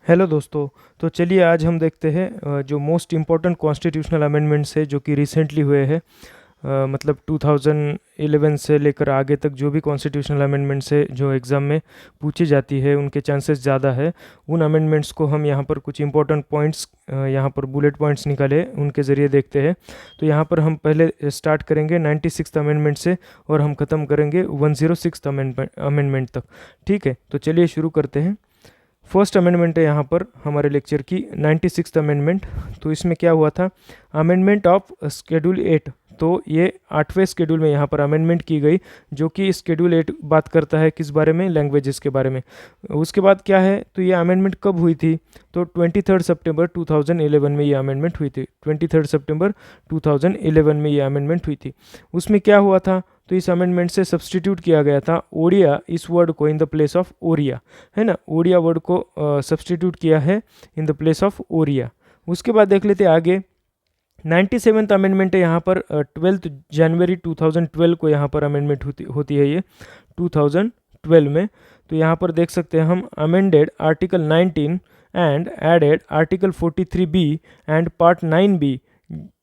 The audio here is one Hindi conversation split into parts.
हेलो दोस्तों। तो चलिए आज हम देखते हैं जो मोस्ट इम्पोर्टेंट कॉन्स्टिट्यूशनल अमेंडमेंट्स है जो कि रिसेंटली हुए हैं। मतलब 2011 से लेकर आगे तक जो भी कॉन्स्टिट्यूशनल अमेंडमेंट्स है जो एग्ज़ाम में पूछी जाती है उनके चांसेस ज़्यादा है। उन अमेंडमेंट्स को हम यहाँ पर कुछ इंपॉर्टेंट पॉइंट्स यहाँ पर बुलेट पॉइंट्स निकाले उनके ज़रिए देखते हैं। तो यहाँ पर हम पहले स्टार्ट करेंगे 96th अमेंडमेंट से और हम ख़त्म करेंगे 106th अमेंडमेंट तक। ठीक है, तो चलिए शुरू करते हैं। फर्स्ट अमेंडमेंट है यहाँ पर हमारे लेक्चर की 96th अमेंडमेंट। तो इसमें क्या हुआ था, अमेंडमेंट ऑफ शेड्यूल 8। तो ये 8वें शेड्यूल में यहाँ पर अमेंडमेंट की गई जो कि शेड्यूल 8 बात करता है किस बारे में, लैंग्वेजेस के बारे में। उसके बाद क्या है, तो ये अमेंडमेंट कब हुई थी, तो 23 सितंबर 2011 में ये अमेंडमेंट हुई थी। 23 सितंबर 2011 में ये अमेंडमेंट हुई थी। उसमें क्या हुआ था, तो इस अमेंडमेंट से सब्सटीट्यूट किया गया था ओडिया इस वर्ड को इन द प्लेस ऑफ ओरिया, है ना। ओडिया वर्ड को सब्सटीट्यूट किया है इन द प्लेस ऑफ ओरिया। उसके बाद देख लेते आगे 97th अमेंडमेंट है यहाँ पर 12 जनवरी 2012 को यहाँ पर अमेंडमेंट होती है ये 2012 में। तो यहाँ पर देख सकते हैं हम amended article 19 and added article 43B and part 9B,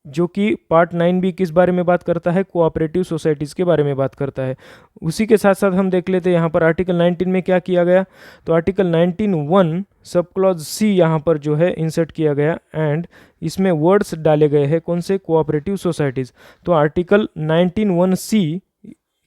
जो कि पार्ट 9B किस बारे में बात करता है, कोऑपरेटिव सोसाइटीज़ के बारे में बात करता है। उसी के साथ साथ हम देख लेते हैं यहाँ पर आर्टिकल 19 में क्या किया गया, तो आर्टिकल 19(1) सब क्लॉज C यहाँ पर जो है इंसर्ट किया गया एंड इसमें वर्ड्स डाले गए हैं कौन से, कोऑपरेटिव सोसाइटीज़। तो आर्टिकल 19(1)C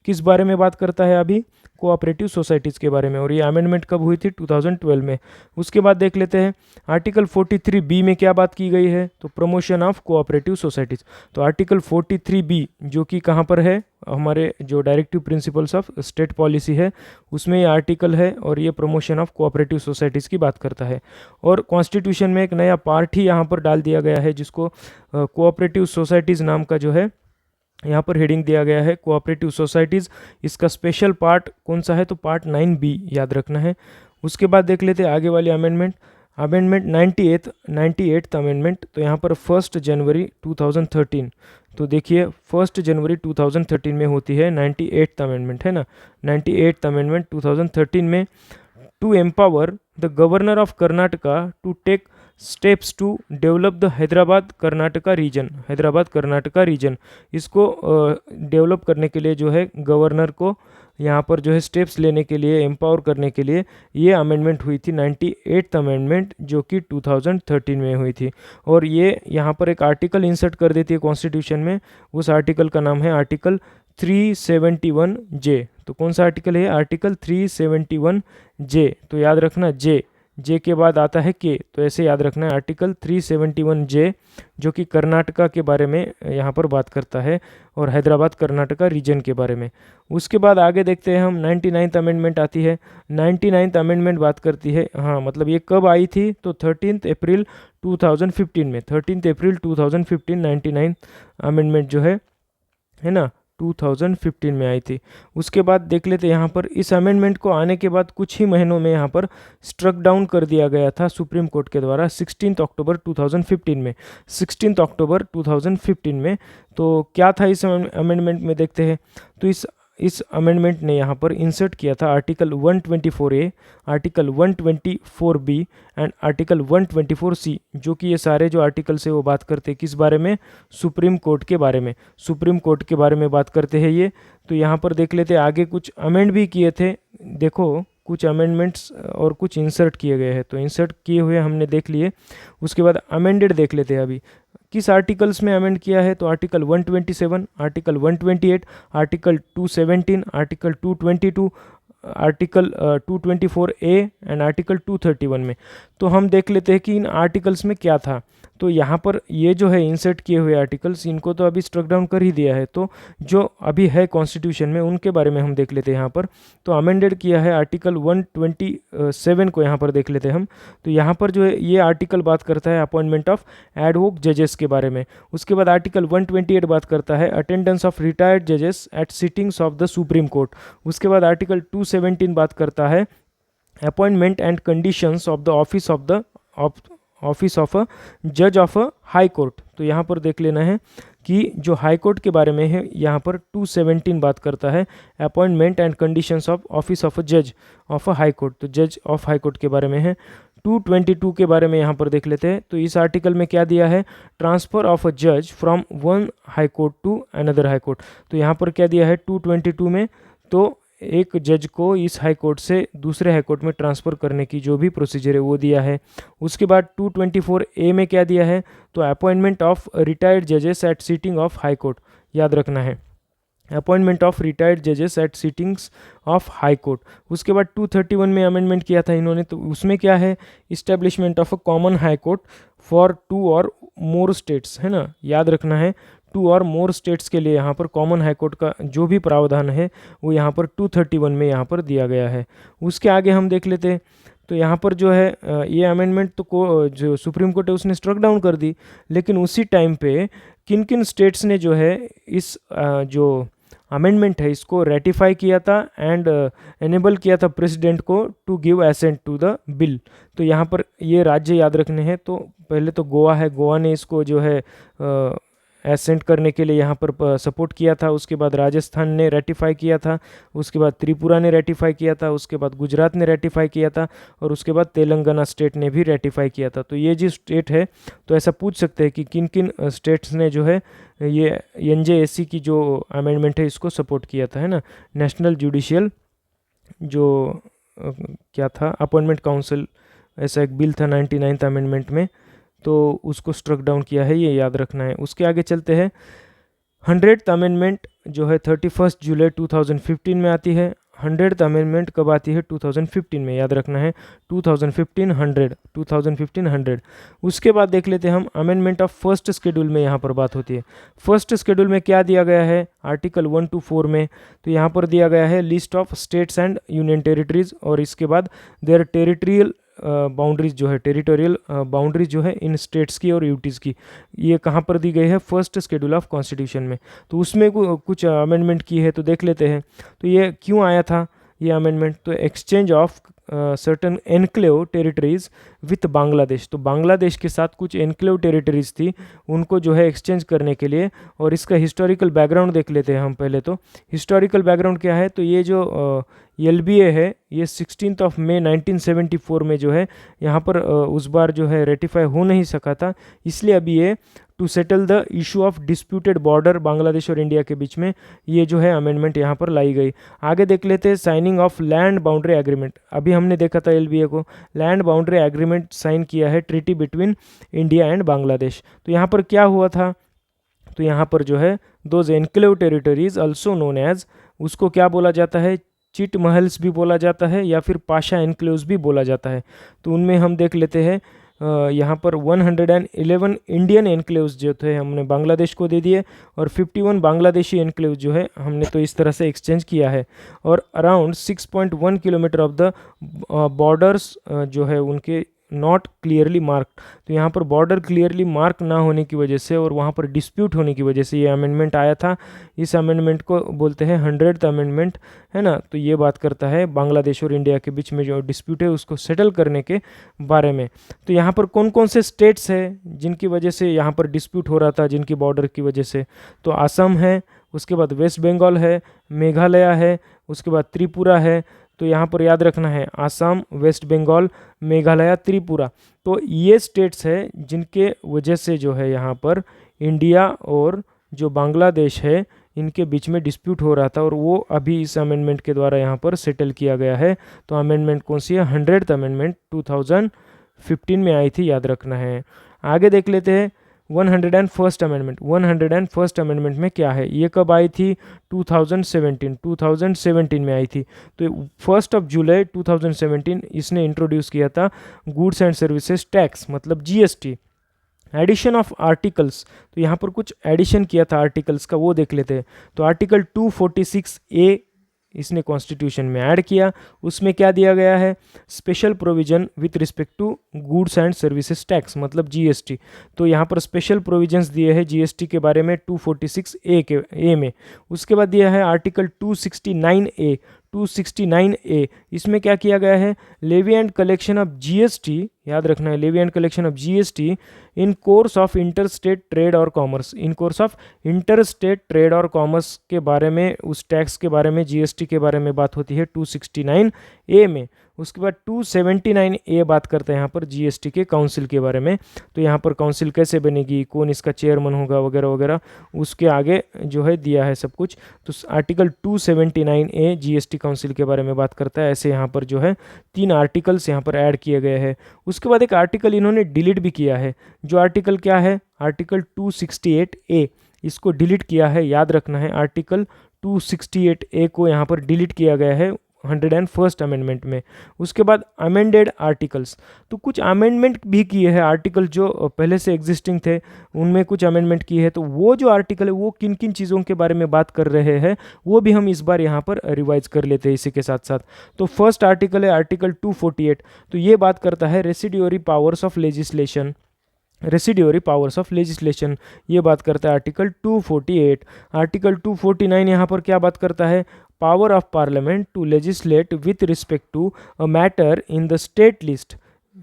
किस बारे में बात करता है, अभी कोऑपरेटिव सोसाइटीज़ के बारे में, और ये अमेंडमेंट कब हुई थी, 2012 में। उसके बाद देख लेते हैं आर्टिकल 43B में क्या बात की गई है, तो प्रमोशन ऑफ कोऑपरेटिव सोसाइटीज़। तो आर्टिकल 43B जो कि कहाँ पर है, हमारे जो directive principles of state policy है उसमें ये आर्टिकल है और ये प्रमोशन ऑफ कोऑपरेटिव सोसाइटीज़ की बात करता है। और कॉन्स्टिट्यूशन में एक नया पार्ट ही यहाँ पर डाल दिया गया है जिसको कोऑपरेटिव सोसाइटीज़ नाम का जो है यहाँ पर हेडिंग दिया गया है, कोऑपरेटिव सोसाइटीज़। इसका स्पेशल पार्ट कौन सा है, तो पार्ट 9B याद रखना है। उसके बाद देख लेते हैं आगे वाली अमेंडमेंट 98th अमेंडमेंट। तो यहाँ पर 1 जनवरी 2013, तो देखिए 1 जनवरी 2013 में होती है 98th अमेंडमेंट, है ना। 98th अमेंडमेंट 2013 में, to empower the governor of Karnataka to take steps to develop the Hyderabad Karnataka region. इसको डेवलप करने के लिए जो है गवर्नर को यहाँ पर जो है स्टेप्स लेने के लिए, एम्पावर करने के लिए ये अमेंडमेंट हुई थी 98th अमेंडमेंट जो कि 2013 में हुई थी। और ये यहाँ पर एक आर्टिकल इंसर्ट कर देती है कॉन्स्टिट्यूशन में, उस आर्टिकल का नाम है आर्टिकल 371J। तो कौन सा आर्टिकल है, आर्टिकल 371J। तो याद रखना जे के बाद आता है के, तो ऐसे याद रखना है आर्टिकल 371J जो कि कर्नाटका के बारे में यहाँ पर बात करता है और हैदराबाद कर्नाटका रीजन के बारे में। उसके बाद आगे देखते हैं हम 99th अमेंडमेंट आती है। 99th अमेंडमेंट बात करती है, हाँ मतलब ये कब आई थी, तो 13 अप्रैल 2015 में, 13 अप्रैल 2015 99 अमेंडमेंट जो है ना 2015 में आई थी। उसके बाद देख लेते यहाँ पर इस अमेंडमेंट को आने के बाद कुछ ही महीनों में यहाँ पर स्ट्रक डाउन कर दिया गया था सुप्रीम कोर्ट के द्वारा 16 अक्टूबर 2015 में, 16 अक्टूबर 2015 में। तो क्या था इस अमेंडमेंट में देखते हैं, तो इस अमेंडमेंट ने यहाँ पर इंसर्ट किया था article 124A, article 124B and article 124C, जो कि ये सारे जो आर्टिकल्स है वो बात करते हैं किस बारे में, सुप्रीम कोर्ट के बारे में, सुप्रीम कोर्ट के बारे में बात करते हैं ये। तो यहाँ पर देख लेते हैं आगे कुछ अमेंड भी किए थे, देखो कुछ अमेंडमेंट्स और कुछ इंसर्ट किए गए हैं। तो इंसर्ट किए हुए हमने देख लिए। उसके बाद अमेंडेड देख लेते हैं अभी किस आर्टिकल्स में अमेंड किया है, तो article 127, article 128, article 217, article 222, article 224A and article 231 में। तो हम देख लेते हैं कि इन आर्टिकल्स में क्या था। तो यहाँ पर ये जो है इंसर्ट किए हुए आर्टिकल्स, इनको तो अभी स्ट्रक डाउन कर ही दिया है, तो जो अभी है कॉन्स्टिट्यूशन में उनके बारे में हम देख लेते हैं यहाँ पर। तो अमेंडेड किया है आर्टिकल 127 को यहाँ पर देख लेते हैं हम। तो यहाँ पर जो है ये आर्टिकल बात करता है अपॉइंटमेंट ऑफ एडवोक जजेस के बारे में। उसके बाद आर्टिकल 128 बात करता है अटेंडेंस ऑफ रिटायर्ड जजेस at sittings of the supreme court. उसके बाद आर्टिकल 217 बात करता है appointment and conditions of the office of a जज ऑफ अ हाई कोर्ट। तो यहाँ पर देख लेना है कि जो हाई कोर्ट के बारे में है यहाँ पर 217 बात करता है appointment and conditions of office of a जज ऑफ अ हाई कोर्ट। तो जज ऑफ हाई कोर्ट के बारे में है। 222 के बारे में यहाँ पर देख लेते हैं। तो इस आर्टिकल में क्या दिया है, ट्रांसफ़र ऑफ अ जज from one high court to another high court. तो यहाँ पर क्या दिया है 222 में, तो एक जज को इस हाई कोर्ट से दूसरे हाई कोर्ट में ट्रांसफ़र करने की जो भी प्रोसीजर है वो दिया है। उसके बाद 224A में क्या दिया है, तो अपॉइंटमेंट ऑफ रिटायर्ड जजेस at sitting of high court, याद रखना है, अपॉइंटमेंट ऑफ रिटायर्ड जजेस at sittings of high court. उसके बाद 231 में अमेंडमेंट किया था इन्होंने, तो उसमें क्या है, establishment of a common high court for 2 और मोर स्टेट्स, है ना, याद रखना है 2 और मोर स्टेट्स के लिए यहाँ पर कॉमन हाई कोर्ट का जो भी प्रावधान है वो यहाँ पर 231 में यहाँ पर दिया गया है। उसके आगे हम देख लेते हैं, तो यहाँ पर जो है ये अमेंडमेंट तो को जो सुप्रीम कोर्ट है उसने स्ट्रक डाउन कर दी, लेकिन उसी टाइम पे किन किन स्टेट्स ने जो है इस जो अमेंडमेंट है इसको रेटिफाई किया था एंड एनेबल किया था प्रेसिडेंट को to give assent to the bill. तो यहाँ पर ये राज्य याद रखने हैं। तो पहले तो गोवा है, गोवा ने इसको जो है एसेंट करने के लिए यहाँ पर सपोर्ट किया था। उसके बाद राजस्थान ने रेटिफाई किया था, उसके बाद त्रिपुरा ने रेटिफाई किया था, उसके बाद गुजरात ने रेटिफाई किया था, और उसके बाद तेलंगाना स्टेट ने भी रेटिफाई किया था। तो ये जो स्टेट है, तो ऐसा पूछ सकते हैं कि किन किन स्टेट्स ने जो है ये NJAC की जो अमेंडमेंट है इसको सपोर्ट किया था, है ना। नेशनल जुडिशियल जो क्या था अपॉइंटमेंट काउंसिल, ऐसा एक बिल था 99th अमेंडमेंट में, तो उसको स्ट्रक डाउन किया है, ये याद रखना है। उसके आगे चलते हैं, 100th अमेंडमेंट जो है 31 जुलाई 2015 में आती है। 100th अमेंडमेंट कब आती है, 2015 में, याद रखना है 2015 100। उसके बाद देख लेते हैं हम अमेंडमेंट ऑफ फर्स्ट शेड्यूल में, यहाँ पर बात होती है। फर्स्ट शेड्यूल में क्या दिया गया है, आर्टिकल 1 to 4 में, तो यहाँ पर दिया गया है list of states and union territories, और इसके बाद देयर टेरिटरियल बाउंड्रीज जो है, टेरिटोरियल बाउंड्रीज जो है इन स्टेट्स की और यूटीज़ की, ये कहाँ पर दी गई है, फर्स्ट शेड्यूल ऑफ कॉन्स्टिट्यूशन में। तो उसमें कुछ अमेंडमेंट की है, तो देख लेते हैं। तो ये क्यों आया था ये अमेंडमेंट, तो exchange of certain enclave territories with Bangladesh, तो बांग्लादेश के साथ कुछ एनक्लेव टेरिटरीज थी, उनको जो है एक्सचेंज करने के लिए। और इसका हिस्टोरिकल बैकग्राउंड देख लेते हैं हम पहले। तो हिस्टोरिकल बैकग्राउंड क्या है, तो ये जो LBA है ये 16 मई 1974 में जो है यहाँ पर उस बार जो है रेटिफाई हो नहीं सका था, इसलिए अभी ये to settle the issue of disputed border Bangladesh और इंडिया के बीच में ये जो है अमेंडमेंट यहाँ पर लाई गई। आगे देख लेते हैं, signing off land boundary agreement. अभी हमने देखा था LBA को, लैंड बाउंड्री एग्रीमेंट साइन किया है, treaty between India and Bangladesh. तो यहाँ पर क्या हुआ था, तो यहाँ पर जो है those enclave territories also known as, उसको क्या बोला जाता है, चिट महल्स भी बोला जाता है या फिर पाशा एनक्लेव्स भी बोला जाता है। तो उनमें हम देख लेते हैं यहाँ पर 111 इंडियन एनक्लेव्स जो थे हमने बांग्लादेश को दे दिए, और 51 बांग्लादेशी एनक्लेव्स जो है हमने तो इस तरह से एक्सचेंज किया है। और around 6.1 kilometre of the borders जो है उनके नॉट क्लियरली मार्क, तो यहाँ पर बॉर्डर क्लियरली मार्क ना होने की वजह से और वहाँ पर डिस्प्यूट होने की वजह से ये अमेंडमेंट आया था। इस अमेंडमेंट को बोलते हैं 100th अमेंडमेंट, है ना। तो ये बात करता है बांग्लादेश और इंडिया के बीच में जो डिस्प्यूट है उसको सेटल करने के बारे में। तो यहाँ पर कौन कौन से स्टेट्स हैं जिनकी वजह से यहाँ पर डिस्प्यूट हो रहा था, जिनकी बॉर्डर की वजह से, तो असम है, उसके बाद वेस्ट बंगाल है, मेघालय है, उसके बाद त्रिपुरा है। तो यहाँ पर याद रखना है आसाम, वेस्ट बंगाल, मेघालय, त्रिपुरा, तो ये स्टेट्स है जिनके वजह से जो है यहाँ पर इंडिया और जो बांग्लादेश है इनके बीच में डिस्प्यूट हो रहा था, और वो अभी इस अमेंडमेंट के द्वारा यहाँ पर सेटल किया गया है। तो अमेंडमेंट कौन सी है, 100th अमेंडमेंट 2015 में आई थी, याद रखना है। आगे देख लेते हैं 101st अमेंडमेंट। 101st अमेंडमेंट में क्या है, ये कब आई थी, 2017 में आई थी। तो 1 जुलाई 2017 इसने इंट्रोड्यूस किया था गुड्स एंड सर्विसेज टैक्स, मतलब GST। एडिशन ऑफ आर्टिकल्स, तो यहाँ पर कुछ एडिशन किया था आर्टिकल्स का, वो देख लेते हैं। तो आर्टिकल 246A इसने कॉन्स्टिट्यूशन में ऐड किया। उसमें क्या दिया गया है, special provision with respect to goods and services tax, मतलब GST। तो यहाँ पर स्पेशल प्रोविजंस दिए हैं GST के बारे में 246A में। उसके बाद दिया है आर्टिकल 269A। इसमें क्या किया गया है, levy and collection of GST, याद रखना है, levy and collection of GST in course of inter state trade और commerce. In course of inter state trade और कॉमर्स के बारे में, उस टैक्स के बारे में, GST के बारे में बात होती है 269A में। उसके बाद 279A बात करते हैं यहाँ पर जीएसटी के काउंसिल के बारे में। तो यहाँ पर काउंसिल कैसे बनेगी, कौन इसका चेयरमैन होगा वगैरह वगैरह, उसके आगे जो है दिया है सब कुछ। तो आर्टिकल 279A जीएसटी काउंसिल के बारे में बात करता है। ऐसे यहाँ पर जो है 3 आर्टिकल्स यहाँ पर ऐड किए गए हैं। उसके बाद एक आर्टिकल इन्होंने डिलीट भी किया है। जो आर्टिकल क्या है, आर्टिकल 268A, इसको डिलीट किया है, याद रखना है। आर्टिकल 268A को यहाँ पर डिलीट किया गया है 101st अमेंडमेंट में। उसके बाद अमेंडेड आर्टिकल्स, तो कुछ अमेंडमेंट भी किए हैं। आर्टिकल जो पहले से एग्जिस्टिंग थे उनमें कुछ अमेंडमेंट किए हैं। तो वो जो आर्टिकल है वो किन किन चीज़ों के बारे में बात कर रहे हैं वो भी हम इस बार यहाँ पर रिवाइज कर लेते हैं इसी के साथ साथ। तो फर्स्ट आर्टिकल है आर्टिकल 248। तो ये बात करता है residuary powers of legislation, residuary powers of legislation, ये बात करता है आर्टिकल 248। आर्टिकल 249 यहाँ पर क्या बात करता है, power of parliament to legislate with respect to a matter in the state list,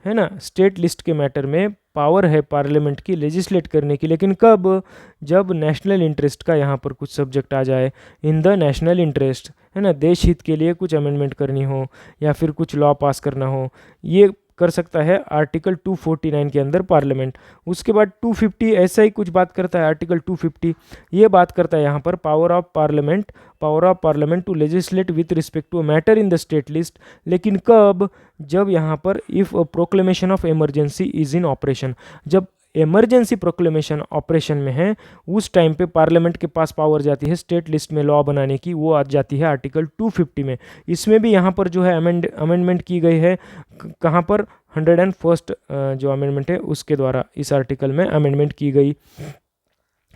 है ना। स्टेट लिस्ट के मैटर में पावर है पार्लियामेंट की लेजिस्लेट करने की, लेकिन कब, जब नेशनल इंटरेस्ट का यहाँ पर कुछ सब्जेक्ट आ जाए, इन द नेशनल इंटरेस्ट, है ना, देश हित के लिए कुछ अमेंडमेंट करनी हो या फिर कुछ लॉ पास करना हो, ये कर सकता है आर्टिकल 249 के अंदर पार्लियामेंट। उसके बाद 250 ऐसा ही कुछ बात करता है। आर्टिकल 250 ये बात करता है यहाँ पर power of parliament to legislate with respect to a matter in the state list, लेकिन कब, जब यहाँ पर if proclamation of emergency is in operation, जब इमरजेंसी प्रोक्लेमेशन ऑपरेशन में है उस टाइम पे पार्लियामेंट के पास पावर जाती है स्टेट लिस्ट में लॉ बनाने की, वो आ जाती है आर्टिकल 250 में। इसमें भी यहाँ पर जो है अमेंडमेंट की गई है, कहाँ पर, 101st जो अमेंडमेंट है उसके द्वारा इस आर्टिकल में अमेंडमेंट की गई।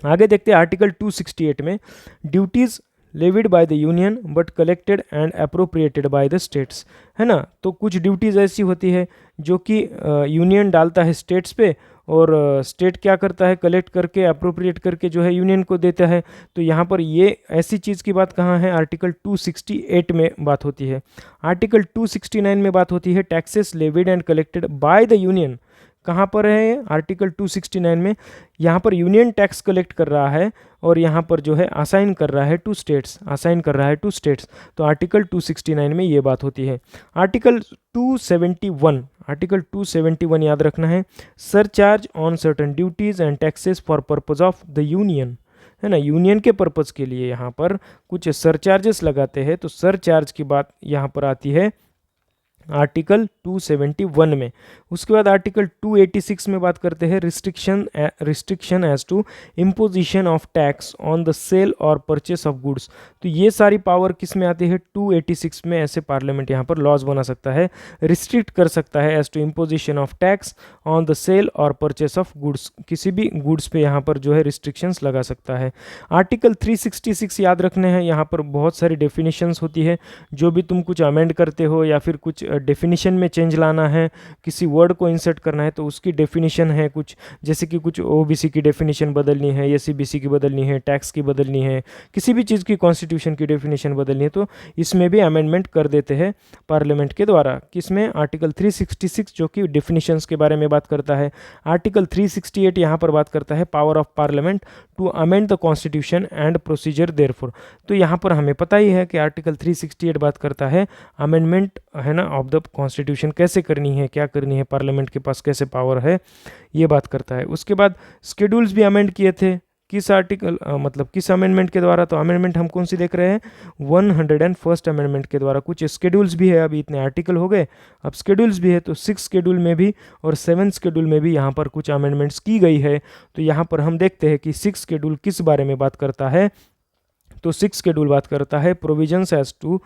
आगे देखते हैं आर्टिकल 268 में, duties levied by the union but collected and appropriated by the states, है ना। तो कुछ ड्यूटीज़ ऐसी होती है जो कि यूनियन डालता है स्टेट्स पे, और स्टेट क्या करता है, कलेक्ट करके अप्रोप्रिएट करके जो है यूनियन को देता है। तो यहाँ पर ये ऐसी चीज़ की बात कहाँ है, आर्टिकल 268 में बात होती है। आर्टिकल 269 में बात होती है taxes levied and collected by the union, कहाँ पर है आर्टिकल 269 में, यहाँ पर यूनियन टैक्स कलेक्ट कर रहा है और यहाँ पर जो है असाइन कर रहा है टू स्टेट्स, तो आर्टिकल 269 में ये बात होती है। आर्टिकल 271 याद रखना है, surcharge on certain duties and taxes for purpose of the union, है ना। यूनियन के पर्पज़ के लिए यहाँ पर कुछ सरचार्जेस लगाते हैं, तो सरचार्ज की बात यहाँ पर आती है आर्टिकल 271 में। उसके बाद आर्टिकल 286 में बात करते हैं restriction as to imposition of tax on the sale और परचेस ऑफ गुड्स। तो ये सारी पावर किस में आती है, 286 में। ऐसे पार्लियामेंट यहाँ पर लॉज बना सकता है, रिस्ट्रिक्ट कर सकता है as to imposition of tax on the sale और परचेस ऑफ गुड्स, किसी भी गुड्स पे यहाँ पर जो है रिस्ट्रिक्शंस लगा सकता है। आर्टिकल 366 याद रखने हैं, यहाँ पर बहुत सारी डेफिनेशंस होती है। जो भी तुम कुछ अमेंड करते हो या फिर कुछ डेफिनेशन में चेंज लाना है, किसी वर्ड को इंसर्ट करना है, तो उसकी डेफिनेशन है कुछ, जैसे कि कुछ ओबीसी की डेफिनेशन बदलनी है, एससीबीसी की बदलनी है, टैक्स की बदलनी है, किसी भी चीज़ की कॉन्स्टिट्यूशन की डेफिनेशन बदलनी है, तो इसमें भी अमेंडमेंट कर देते हैं पार्लियामेंट के द्वारा। किसमें, आर्टिकल 366 जो कि डेफिनेशंस के बारे में बात करता है। आर्टिकल 368 यहाँ पर बात करता है power of parliament to amend the constitution and procedure therefor. तो यहाँ पर हमें पता ही है कि आर्टिकल 368 बात करता है अमेंडमेंट, है ना, ऑफ द कॉन्स्टिट्यूशन कैसे करनी है, क्या करनी है, पार्लियामेंट के पास कैसे पावर है, ये बात करता है। उसके बाद शेड्यूल्स भी अमेंड किए थे, किस आर्टिकल मतलब किस अमेंडमेंट के द्वारा, तो अमेंडमेंट हम कौन सी देख रहे हैं, 101st अमेंडमेंट के द्वारा। कुछ शेड्यूल्स भी है, अभी इतने आर्टिकल हो गए, अब शेड्यूल्स भी है, तो 6 शेड्यूल में भी और 7 शेड्यूल में भी यहाँ पर कुछ अमेंडमेंट्स की गई है। तो यहाँ पर हम देखते हैं कि 6 शेड्यूल किस बारे में बात करता है, तो 6 शेड्यूल बात करता है provisions as to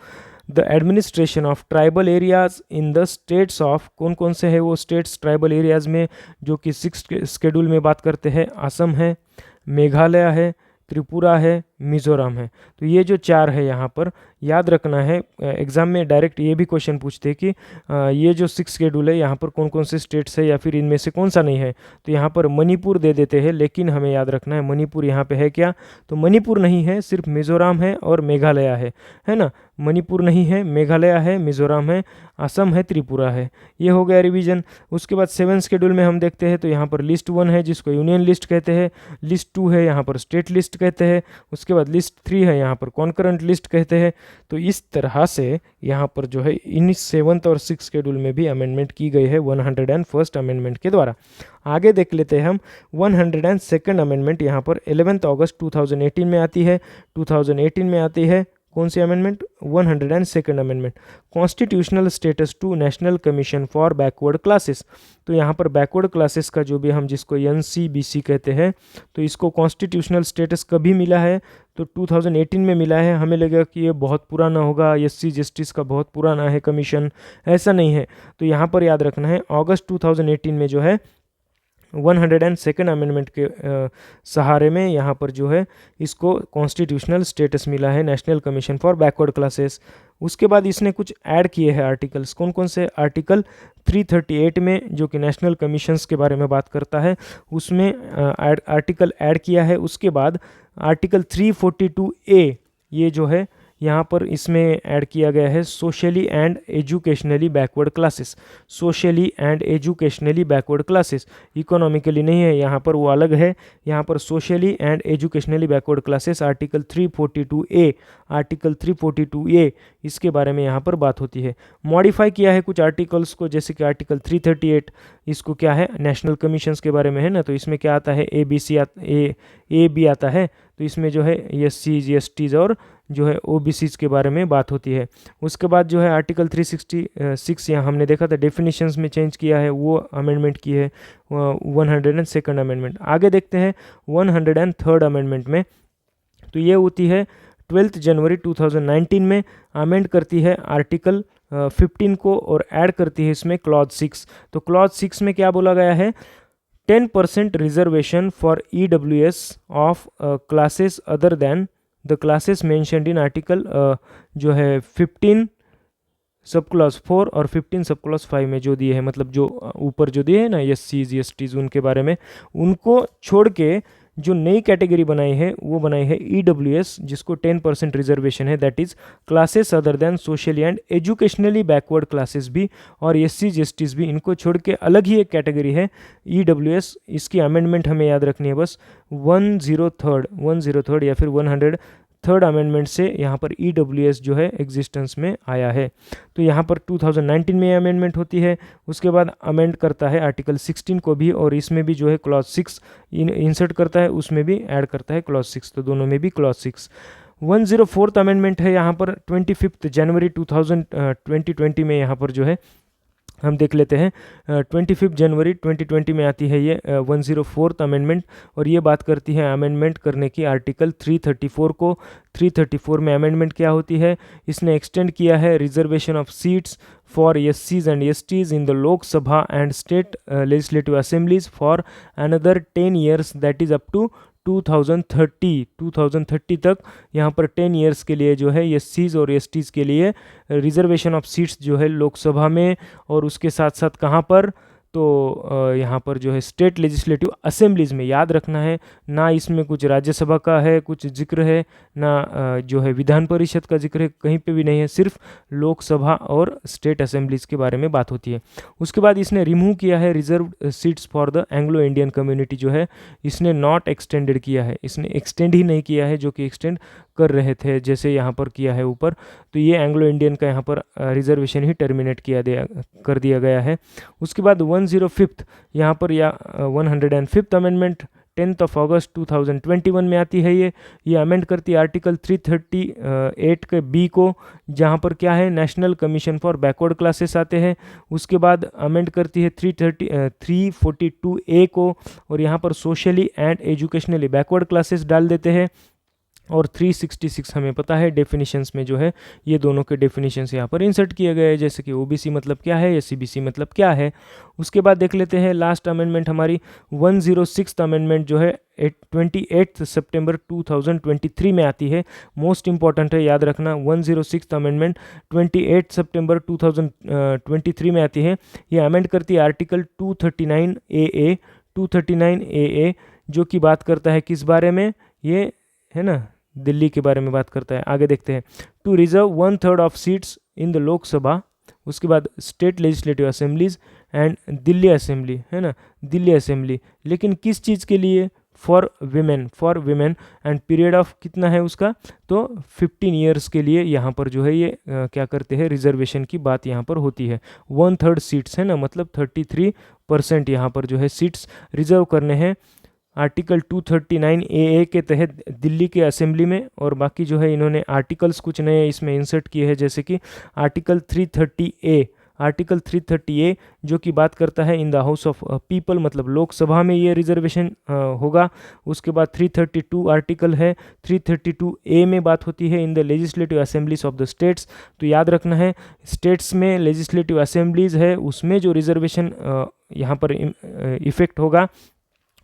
the administration of tribal areas in the states of, कौन कौन से है वो स्टेट्स ट्राइबल एरियाज़ में जो कि 6 शेड्यूल में बात करते हैं, असम है, मेघालय है, त्रिपुरा है, मिज़ोरम है। तो ये जो 4 है यहाँ पर याद रखना है। एग्ज़ाम में डायरेक्ट ये भी क्वेश्चन पूछते हैं कि ये जो 6 शेड्यूल है यहाँ पर कौन कौन से स्टेट्स है या फिर इनमें से कौन सा नहीं है। तो यहाँ पर मणिपुर दे देते हैं, लेकिन हमें याद रखना है मणिपुर यहाँ पे है क्या, तो मणिपुर नहीं है, सिर्फ मिज़ोरम है और मेघालय है ना। मणिपुर नहीं है, मेघालय है, मिज़ोरम है, असम है, त्रिपुरा है। ये हो गया रिवीजन। उसके बाद 7 शेड्यूल में हम देखते हैं तो यहाँ पर लिस्ट 1 है जिसको यूनियन लिस्ट कहते हैं, लिस्ट 2 है यहाँ पर स्टेट लिस्ट कहते हैं, उसके उसके बाद लिस्ट 3 है, यहाँ पर कॉन्करेंट लिस्ट कहते हैं। तो इस तरह से यहाँ पर जो है इन 7th और 6th शेड्यूल में भी अमेंडमेंट की गई है 101st अमेंडमेंट के द्वारा। आगे देख लेते हैं हम 102nd अमेंडमेंट। यहाँ पर 11 अगस्त 2018 में आती है। 2018 में आती है कौन सी amendment? 102nd amendment, constitutional status to national commission for backward classes. तो यहाँ पर बैकवर्ड क्लासेस का जो भी हम जिसको NCBC कहते हैं, तो इसको कॉन्स्टिट्यूशनल स्टेटस कभी मिला है? तो 2018 में मिला है। हमें लगेगा कि ये बहुत पुराना होगा, SC जस्टिस का बहुत पुराना है कमीशन, ऐसा नहीं है। तो यहाँ पर याद रखना है अगस्त 2018 में जो है 102nd अमेंडमेंट के सहारे में यहाँ पर जो है इसको कॉन्स्टिट्यूशनल स्टेटस मिला है, national commission for backward classes. उसके बाद इसने कुछ ऐड किए हैं आर्टिकल्स। कौन कौन से? आर्टिकल 338 में जो कि नेशनल कमीशंस के बारे में बात करता है, उसमें आर्टिकल ऐड किया है। उसके बाद आर्टिकल 342A ये जो है यहाँ पर इसमें ऐड किया गया है socially and educationally backward classes. Socially and educationally backward classes, economically नहीं है यहाँ पर, वो अलग है। यहाँ पर socially and educationally backward classes article 342A, article 342A इसके बारे में यहाँ पर बात होती है। मॉडिफाई किया है कुछ आर्टिकल्स को, जैसे कि आर्टिकल 338 इसको क्या है, नेशनल कमीशंस के बारे में है ना। तो इसमें क्या आता है? AB आता है। तो इसमें जो है SC STs और जो है OBCs के बारे में बात होती है। उसके बाद जो है आर्टिकल 366 यहाँ हमने देखा था डेफिनेशंस में चेंज किया है, वो अमेंडमेंट की है 102nd अमेंडमेंट। आगे देखते हैं 103rd अमेंडमेंट में। तो ये होती है 12 जनवरी 2019 में, अमेंड करती है आर्टिकल 15 को और ऐड करती है इसमें क्लॉज 6। तो क्लॉज 6 में क्या बोला गया है? 10% reservation for EWS of classes other than the classes mentioned in article जो है 15 सब क्लॉज 4 और 15 सब क्लॉज 5 में जो दिए हैं, मतलब जो ऊपर जो दिए हैं ना SCs STs उनके बारे में, उनको छोड़ के जो नई कैटेगरी बनाई है वो बनाई है EWS, जिसको 10% रिजर्वेशन है, that is classes other than socially and educationally backward classes भी और SC STs भी, इनको छोड़ के अलग ही एक कैटेगरी है EWS। इसकी अमेंडमेंट हमें याद रखनी है बस 103rd या फिर 103rd अमेंडमेंट से यहाँ पर EWS जो है एग्जिस्टेंस में आया है। तो यहाँ पर 2019 में अमेंडमेंट होती है। उसके बाद अमेंड करता है आर्टिकल 16 को भी, और इसमें भी जो है क्लॉज 6 इंसर्ट करता है, उसमें भी ऐड करता है क्लॉज 6। तो दोनों में भी क्लॉज 6। 104th अमेंडमेंट है यहाँ पर 25 जनवरी 2020 में यहाँ पर जो है हम देख लेते हैं 25 जनवरी 2020 में आती है ये 104th अमेंडमेंट, और ये बात करती है अमेंडमेंट करने की आर्टिकल 334 को। 334 में अमेंडमेंट क्या होती है? इसने एक्सटेंड किया है reservation of seats for SCs and STs in the Lok Sabha and state legislative assemblies for another 10 years, that is up to 2030 तक। यहाँ पर 10 years के लिए जो है SCs और STs के लिए रिजर्वेशन ऑफ सीट्स जो है लोकसभा में, और उसके साथ साथ कहाँ पर? तो यहाँ पर जो है स्टेट लेजिस्लेटिव असेंबलीज में। याद रखना है ना, इसमें कुछ राज्यसभा का है कुछ जिक्र है ना जो है विधान परिषद का जिक्र है, कहीं पे भी नहीं है, सिर्फ लोकसभा और स्टेट असेंबलीज के बारे में बात होती है। उसके बाद इसने रिमूव किया है reserve seats for the Anglo Indian community जो है, इसने नॉट एक्सटेंडेड किया है, इसने एक्सटेंड ही नहीं किया है जो कि एक्सटेंड कर रहे थे जैसे यहाँ पर किया है ऊपर। तो ये एंग्लो इंडियन का यहाँ पर रिजर्वेशन ही टर्मिनेट कर दिया गया है। उसके बाद 105th यहाँ पर या 105th अमेंडमेंट 10 अगस्त 2021 में आती है। ये अमेंड करती है आर्टिकल 338 के B को, जहाँ पर क्या है national commission for backward classes आते हैं। उसके बाद अमेंड करती है 342A को, और यहाँ पर socially and educationally backward classes डाल देते हैं। और 366 हमें पता है डेफिनेशंस में जो है ये दोनों के डेफिनेशंस यहाँ पर इंसर्ट किए गए हैं, जैसे कि OBC मतलब क्या है, SCBC मतलब क्या है। उसके बाद देख लेते हैं लास्ट अमेंडमेंट हमारी 106th अमेंडमेंट जो है 28 सितंबर 2023 में आती है। मोस्ट इंपॉर्टेंट है, याद रखना 106th अमेंडमेंट 28 सितंबर 2023 में आती है। ये अमेंड करती है आर्टिकल 239AA जो कि बात करता है किस बारे में? ये है ना दिल्ली के बारे में बात करता है। आगे देखते हैं, to reserve 1/3 of seats in the Lok Sabha, उसके बाद state legislative assemblies and Delhi assembly, है ना दिल्ली असेंबली। लेकिन किस चीज़ के लिए? For women and period of कितना है उसका, तो 15 ईयर्स के लिए यहाँ पर जो है ये क्या करते हैं, रिजर्वेशन की बात यहाँ पर होती है। 1/3 सीट्स है ना, मतलब 33% यहाँ पर जो है सीट्स रिजर्व करने हैं आर्टिकल 239 AA के तहत दिल्ली के असेंबली में। और बाकी जो है इन्होंने आर्टिकल्स कुछ नए इसमें इंसर्ट किए हैं, जैसे कि आर्टिकल 330A जो कि बात करता है in the house of people, मतलब लोकसभा में ये रिजर्वेशन होगा। उसके बाद 332 आर्टिकल है, 332A में बात होती है in the legislative assemblies of the states. तो याद रखना है, स्टेट्स में लेजिस्लेटिव असेंबलीज है उसमें जो रिजर्वेशन यहाँ पर इफेक्ट होगा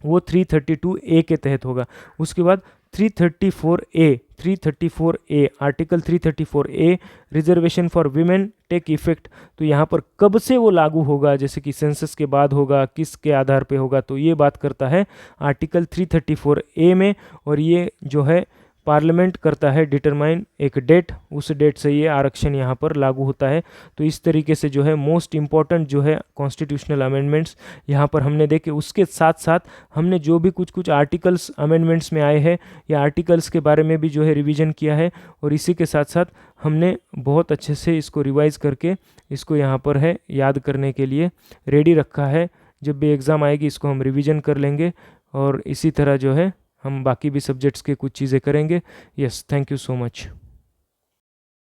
वो 332A के तहत होगा। उसके बाद 334A article 334A reservation for women take effect. तो यहाँ पर कब से वो लागू होगा, जैसे कि सेंसस के बाद होगा, किसके आधार पे होगा, तो ये बात करता है आर्टिकल 334A में। और ये जो है पार्लियामेंट करता है डिटरमाइन एक डेट, उस डेट से ये आरक्षण यहाँ पर लागू होता है। तो इस तरीके से जो है मोस्ट इम्पॉर्टेंट जो है कॉन्स्टिट्यूशनल अमेंडमेंट्स यहाँ पर हमने देखे। उसके साथ साथ हमने जो भी कुछ आर्टिकल्स अमेंडमेंट्स में आए हैं या आर्टिकल्स के बारे में भी जो है रिवीजन किया है। और इसी के साथ साथ हमने बहुत अच्छे से इसको रिवाइज करके इसको यहाँ पर है याद करने के लिए रेडी रखा है। जब भी एग्ज़ाम आएगी इसको हम रिवीजन कर लेंगे और इसी तरह जो है हम बाकी भी सब्जेक्ट्स के कुछ चीज़ें करेंगे। Yes, thank you so much.